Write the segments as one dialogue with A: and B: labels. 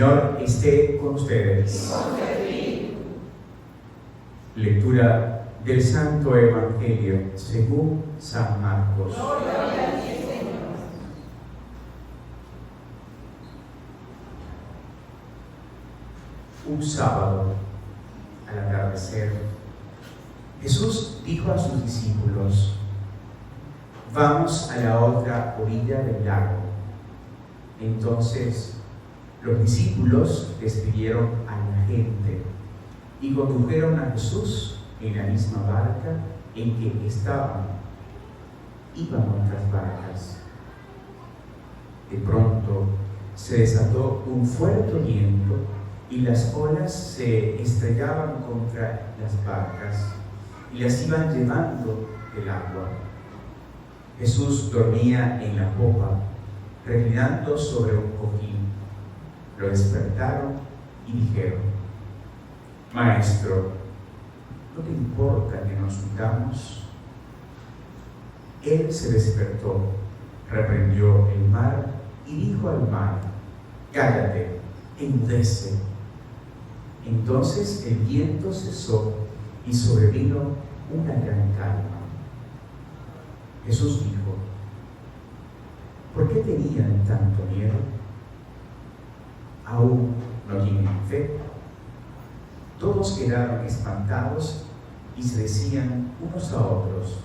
A: Señor esté con ustedes. Lectura del Santo Evangelio según San Marcos. Un sábado, al atardecer, Jesús dijo a sus discípulos: vamos a la otra orilla del lago. Entonces los discípulos despidieron a la gente y condujeron a Jesús en la misma barca en que estaban. Iban otras barcas. De pronto se desató un fuerte viento y las olas se estrellaban contra las barcas y las iban llevando del agua. Jesús dormía en la popa, reclinando sobre un cojín. Lo despertaron y dijeron: Maestro, ¿no te importa que nos hundamos? Él se despertó, reprendió el mar y dijo al mar: cállate, enmudece. Entonces el viento cesó y sobrevino una gran calma. Jesús dijo: ¿por qué tenían tanto miedo? ¿Aún no tienen fe? Todos quedaron espantados y se decían unos a otros: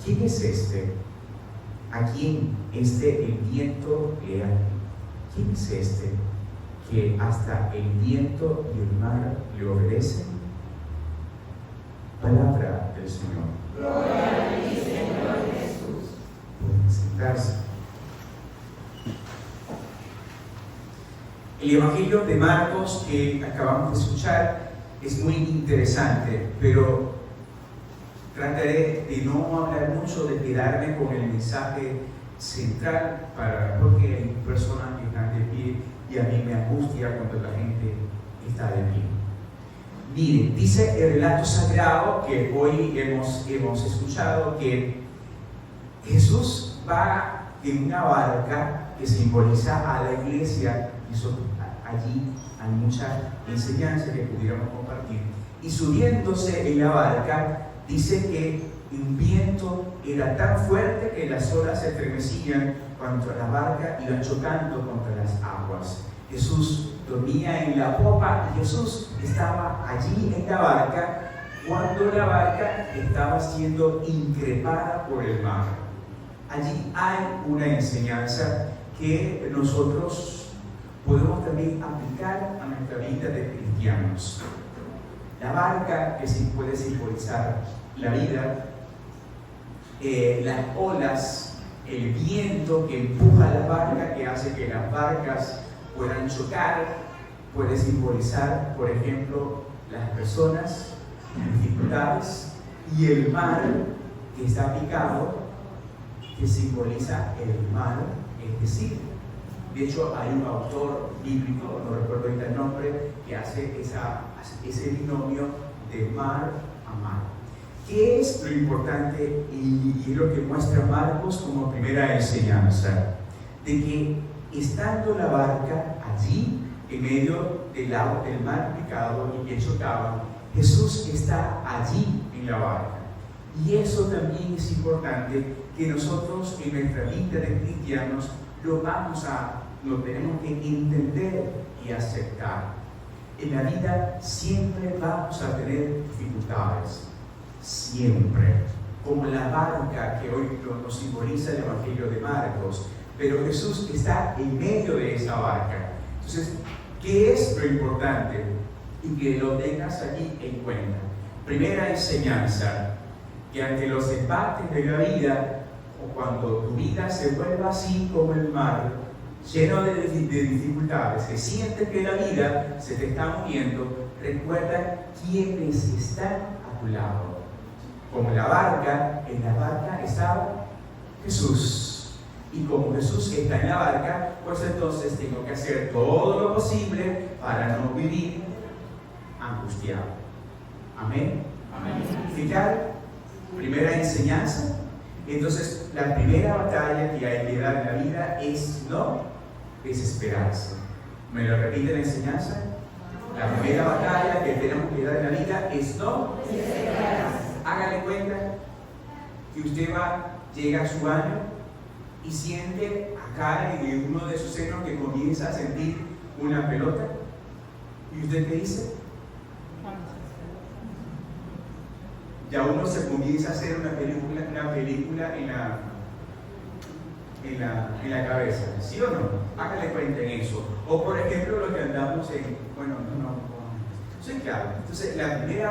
A: ¿quién es este? ¿A quién el viento le habla? ¿Quién es este que hasta el viento y el mar le obedecen? Palabra del Señor.
B: Gloria a ti, Señor Jesús.
A: Pueden sentarse. El Evangelio de Marcos que acabamos de escuchar es muy interesante, pero trataré de no hablar mucho, de quedarme con el mensaje central, porque hay personas que están de pie y a mí me angustia cuando la gente está de pie. Miren, dice el relato sagrado que hoy hemos escuchado que Jesús va en una barca que simboliza a la iglesia, y allí hay mucha enseñanza que pudiéramos compartir. Y subiéndose en la barca, dice que un viento era tan fuerte que las olas se estremecían cuando la barca iba chocando contra las aguas. Jesús dormía en la popa y Jesús estaba allí en la barca cuando la barca estaba siendo increpada por el mar. Allí hay una enseñanza que nosotros podemos también aplicar a nuestra vida de cristianos. La barca, que sí puede simbolizar la vida, las olas, el viento que empuja la barca, que hace que las barcas puedan chocar, puede simbolizar, por ejemplo, las personas, las dificultades, y el mar que está picado, que simboliza el mar, es decir, de hecho hay un autor bíblico, no recuerdo ahorita el nombre, que hace ese binomio de mar a mar. ¿Qué es lo importante y es lo que muestra Marcos como primera enseñanza? De que estando la barca allí, en medio del mar picado y que chocaba, Jesús está allí en la barca. Y eso también es importante, que nosotros en nuestra vida de cristianos lo tenemos que entender y aceptar. En la vida siempre vamos a tener dificultades, siempre, como la barca que hoy nos simboliza el Evangelio de Marcos, pero Jesús está en medio de esa barca. Entonces, ¿qué es lo importante? Y que lo tengas allí en cuenta. Primera enseñanza, que ante los embates de la vida, o cuando tu vida se vuelva así como el mar, lleno de dificultades, que sientes que la vida se te está moviendo, recuerda quiénes están a tu lado. Como en la barca estaba Jesús. Y como Jesús está en la barca, pues entonces tengo que hacer todo lo posible para no vivir angustiado. Amén.
B: Amén.
A: Fijar, primera enseñanza. Entonces, la primera batalla que hay que dar en la vida es no desesperarse. ¿Me lo repite la enseñanza? La primera batalla que tenemos que dar en la vida es no desesperarse. Hágale cuenta que usted llega a su baño y siente acá en uno de sus senos que comienza a sentir una pelota. ¿Y usted qué dice? Ya uno se comienza a hacer una película en la cabeza, ¿sí o no? Hágale cuenta en eso. O por ejemplo lo que andamos en, bueno, sí, claro. Entonces la primera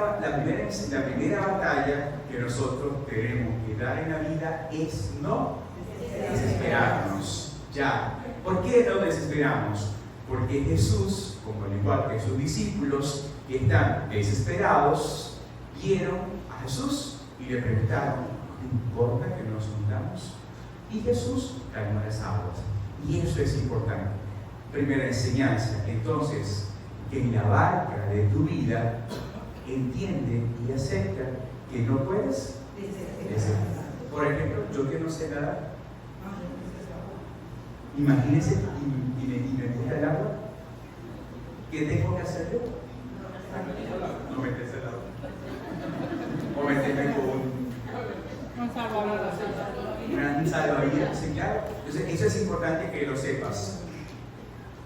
A: batalla que nosotros tenemos que dar en la vida es no desesperarnos. Ya. ¿Por qué no desesperamos? Porque Jesús, como al igual que sus discípulos que están desesperados, vieron a Jesús y le preguntaron, ¿no importa que nos hundamos? Y Jesús calmó las aguas. Y eso es importante. Primera enseñanza. Entonces, en la barca de tu vida, entiende y acepta que no puedes desesperar. Por ejemplo, yo que no sé nadar, imagínense y me gusta el agua. ¿Qué tengo que hacer yo? No meterse al agua. O meterme con un salvavidas, ¿sí? Claro. Entonces, eso es importante que lo sepas.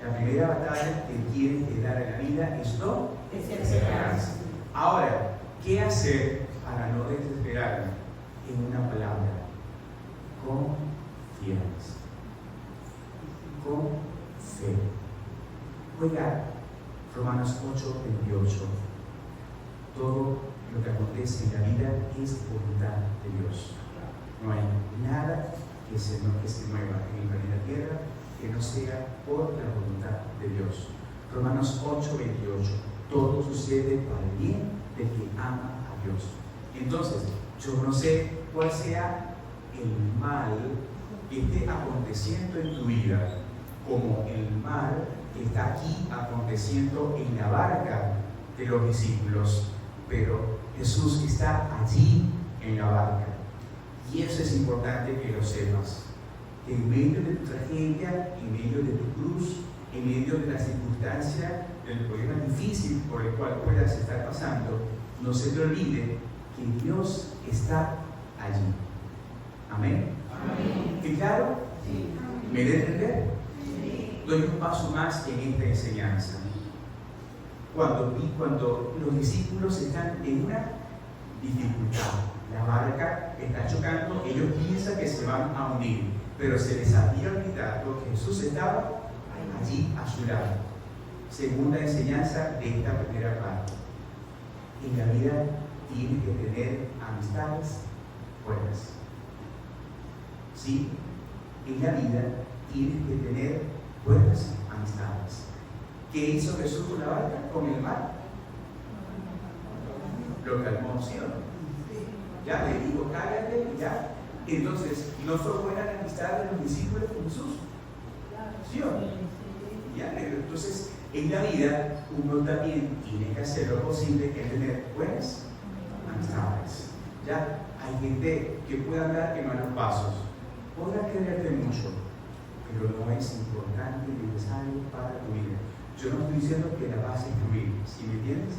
A: La primera batalla que tienes que dar en la vida es no desesperarse. Ahora, ¿qué hacer para no desesperarme? En una palabra: confianza. Con fe. Oiga, Romanos 8:28. Todo lo que acontece en la vida es voluntad de Dios. No hay nada que se mueva en el planeta Tierra que no sea por la voluntad de Dios. Romanos 8:28. Todo sucede para el bien de quien ama a Dios. Entonces, yo no sé cuál sea el mal que esté aconteciendo en tu vida, como el mal que está aquí aconteciendo en la barca de los discípulos, pero Jesús está allí en la barca. Y eso es importante que lo sepas. En medio de tu tragedia, en medio de tu cruz, en medio de la circunstancia, del problema difícil por el cual puedas estar pasando, no se te olvide que Dios está allí. Amén. Amén. ¿Qué claro? Sí. ¿Me debe entender? Sí. Doy un paso más en esta enseñanza. Cuando los discípulos están en una dificultad, la barca está chocando, ellos piensan que se van a hundir, pero se les había olvidado que Jesús estaba allí a su lado. Segunda enseñanza de esta primera parte: en la vida tienes que tener amistades buenas. ¿Sí? En la vida tienes que tener buenas amistades. ¿Qué hizo Jesús con la barca? Con el mar. Lo calmó, ¿sí o no? Ya le digo, cállate, ya. Entonces, ¿no fue buena la amistad de los discípulos con Jesús? ¿Sí o no? Ya, entonces, en la vida, uno también tiene que hacer lo posible que tener buenas amistades. Ya, hay gente que puede andar en malos pasos, podrá quererte mucho, pero no es importante ni necesario para tu vida. Yo no estoy diciendo que la vas a excluir, ¿sí me entiendes?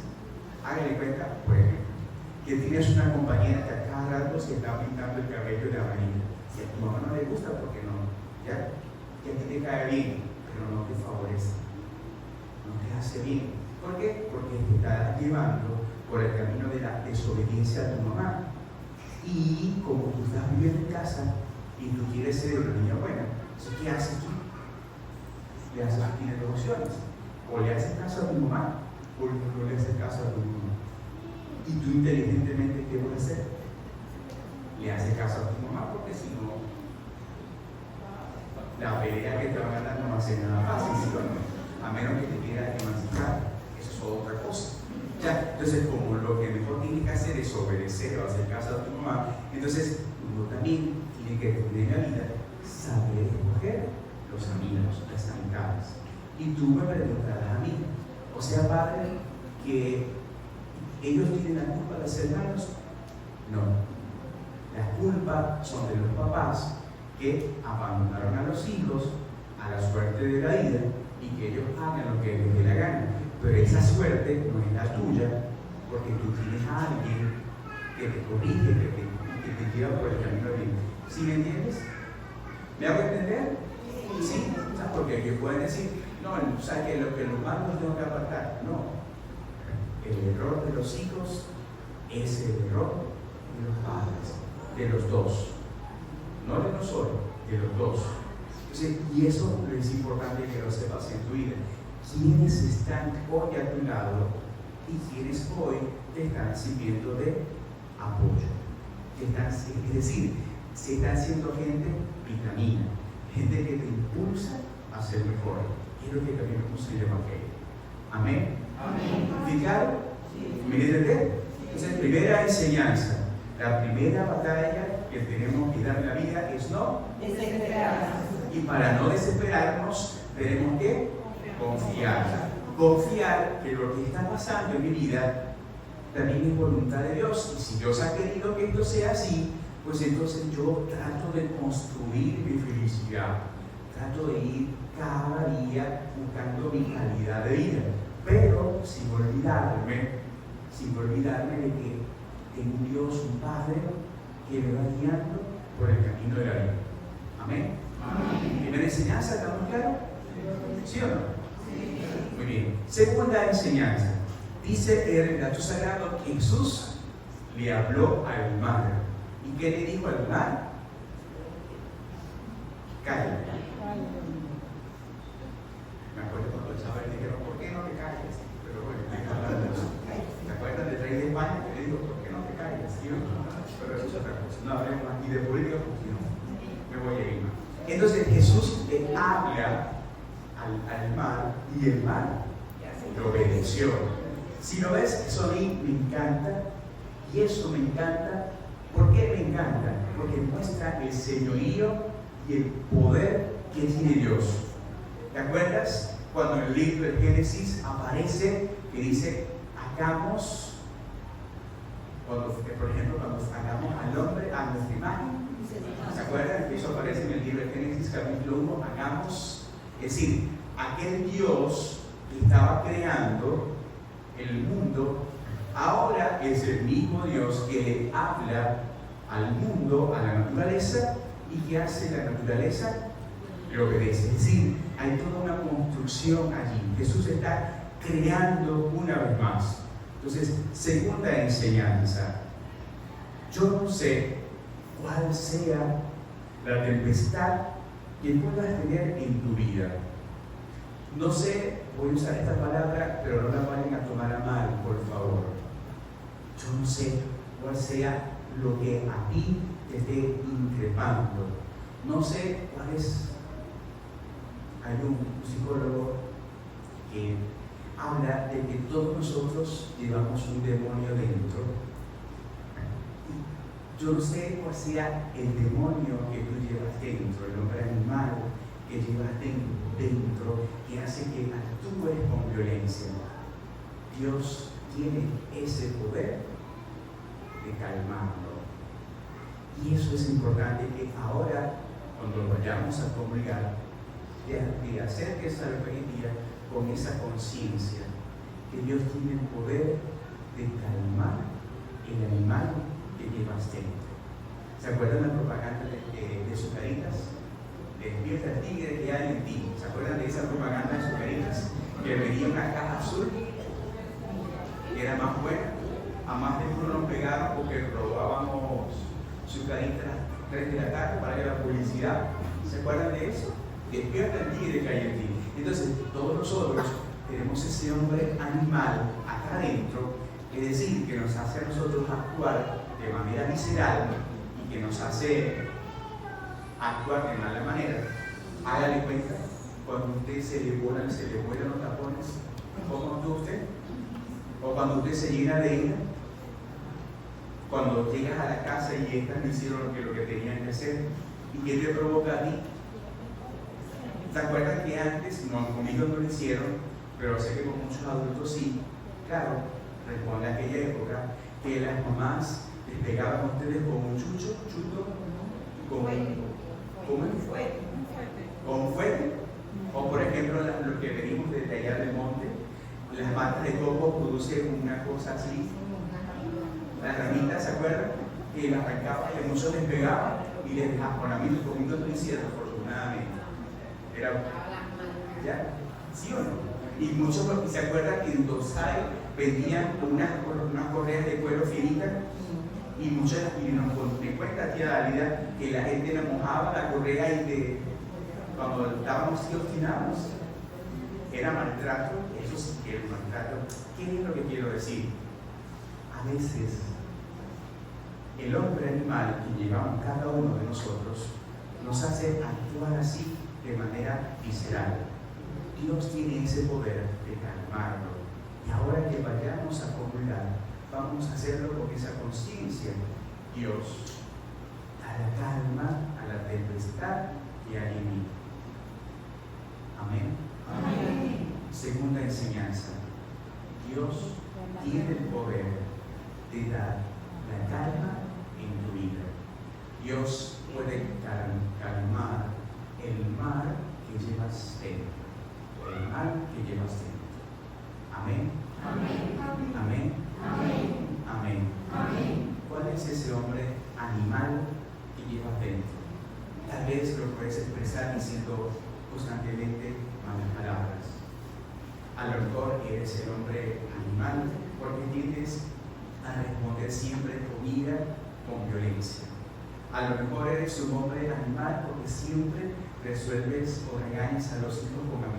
A: Hágale cuenta, por ejemplo, que tienes una compañera que a cada rato se está pintando el cabello de amarillo. Si a tu mamá no le gusta, ¿por qué no? ¿Ya? Que a ti te cae bien, pero no te favorece, no te hace bien. ¿Por qué? Porque te está llevando por el camino de la desobediencia a tu mamá. Y como tú estás viviendo en casa y tú quieres ser una niña buena, entonces, ¿qué haces tú? Le haces, tienes dos opciones: o le haces caso a tu mamá, o no le haces caso a tu mamá. Y tú inteligentemente, ¿qué vas a hacer? Le haces caso a tu mamá, porque si no, la pelea que te van a dar no va a ser nada fácil, ¿sí o no? A menos que te quieras emancipar, eso es otra cosa. Ya, entonces, como lo que mejor tienes que hacer es obedecer o hacer caso a tu mamá, entonces uno también tiene que tener en la vida saber escoger los amigos, las amistades. Y tú me preguntarás a mí, o sea, padre, que ellos tienen la culpa de ser malos. No, las culpas son de los papás que abandonaron a los hijos a la suerte de la vida y que ellos hagan lo que les dé la gana. Pero esa suerte no es la tuya, porque tú tienes a alguien que te corrige, que te lleva por el camino bien. ¿Sí me entiendes? ¿Me hago entender? Sí. Porque ellos pueden decir, no, o sea, que lo que los malos tengo que apartar. No. El error de los hijos es el error de los padres, de los dos. No de uno solo, de los dos. Entonces, y eso es importante que lo sepas en tu vida. ¿Quiénes están hoy a tu lado y quienes hoy te están sirviendo de apoyo? Es decir, se están siendo gente vitamina, gente que te impulsa a ser mejor. Quiero que caminemos en el Evangelio. Amén. Amén. ¿Fijaron? Sí. ¿Me entienden? Entonces, primera enseñanza. La primera batalla que tenemos que dar en la vida es no desesperarnos. Y para no desesperarnos, tenemos que confiar. Confiar que lo que está pasando en mi vida también es voluntad de Dios. Y si Dios ha querido que esto sea así, pues entonces yo trato de construir mi felicidad. Trato de ir cada día buscando mi calidad de vida. Pero sin olvidarme de que tengo un Dios, un Padre, que me va guiando por el camino de la vida. Amén. Amén. ¿Primera enseñanza? ¿Estamos claros? ¿Sí o no? Sí. Muy bien. Segunda enseñanza. Dice el relato sagrado que Jesús le habló al mar. ¿Y qué le dijo al mar? Calla. Me acuerdo cuando el chaval le dijeron, ¿por qué no te callas? Pero bueno, ¿te acuerdas del rey de España que le dijo, ¿por qué no te callas? Pero eso es otra cosa. No hablemos más ni de política porque no me voy a ir más. Entonces Jesús le habla al mar y el mar le obedeció. Si lo ves, eso a mí me encanta y eso me encanta. ¿Por qué me encanta? Porque muestra el señorío y el poder que tiene Dios. ¿Te acuerdas? Cuando en el libro de Génesis aparece que dice, hagamos, por ejemplo, cuando hagamos al hombre a nuestra imagen. ¿Se acuerdan? Eso aparece en el libro de Génesis capítulo 1, hagamos, es decir, aquel Dios que estaba creando el mundo, ahora es el mismo Dios que le habla al mundo, a la naturaleza, y que hace la naturaleza le obedece. Es decir, hay toda una construcción allí. Jesús está creando una vez más. Entonces, segunda enseñanza. Yo no sé cuál sea la tempestad que puedas tener en tu vida. No sé, voy a usar esta palabra, pero no la vayan a tomar a mal, por favor. Yo no sé cuál sea lo que a ti te esté increpando. No sé cuál es. Hay un psicólogo que habla de que todos nosotros llevamos un demonio dentro. Y yo no sé cuál sea el demonio que tú llevas dentro, el hombre animal que llevas dentro, que hace que actúes con violencia. Dios tiene ese poder de calmarlo. Y eso es importante que ahora, cuando vayamos a comulgar, te acerques a la Eucaristía con esa conciencia que Dios tiene el poder de calmar el animal que llevas dentro. ¿Se acuerdan la propaganda de Zucaritas? Despierta el tigre que hay en ti. ¿Se acuerdan de esa propaganda de Zucaritas? Que venía una caja azul que era más buena. A más de uno nos pegaron porque robábamos Zucaritas a 3 de la tarde para ir a la publicidad. ¿Se acuerdan de eso? Despierta el tigre que hay en ti. Entonces, todos nosotros tenemos ese hombre animal acá adentro, es decir, que nos hace a nosotros actuar de manera visceral y que nos hace actuar de mala manera. Hágale cuenta, cuando a usted se le vuelan los tapones, ¿cómo actúa usted? O cuando usted se llena de ira, cuando llegas a la casa y estas no hicieron lo que tenían que hacer, ¿y qué te provoca a ti? ¿Se acuerdan que antes, conmigo no lo hicieron, pero sé que con muchos adultos sí? Claro, responde a aquella época que las mamás les pegaban a ustedes con un chucho, con un fuete. O por ejemplo, ejemplo, lo que venimos desde allá del monte, las matas de coco producen una cosa así. Las ramitas, ¿se acuerdan? Que las arrancaban, que muchos les pegaban y les dejaban con amigos comiendo tu incierto, afortunadamente. Era, ¿ya? ¿Sí o no? Y muchos se acuerdan que en Dosai vendían unas correas de cuero finitas y muchos me cuenta tía Dalida que la gente nos mojaba la correa y cuando estábamos así obstinados era maltrato. Eso sí que era maltrato. ¿Qué es lo que quiero decir? A veces el hombre animal que llevamos cada uno de nosotros nos hace actuar así de manera visceral. Dios tiene ese poder de calmarlo. Y ahora que vayamos a comulgar, vamos a hacerlo con esa conciencia. Dios, a la calma, a la tempestad y al enemigo. Amén.
B: Amén.
A: Segunda enseñanza. Dios tiene el poder de dar la calma en tu vida. Dios puede calmar el mar que llevas dentro. El mal que llevas dentro. Amén.
B: Amén.
A: Amén.
B: Amén.
A: Amén.
B: Amén.
A: ¿Cuál es ese hombre animal que llevas dentro? Tal vez lo puedes expresar diciendo constantemente malas palabras. A lo mejor eres el hombre animal porque tiendes a responder siempre con ira, con violencia. A lo mejor eres un hombre animal porque siempre resuelves o regañas a los hijos con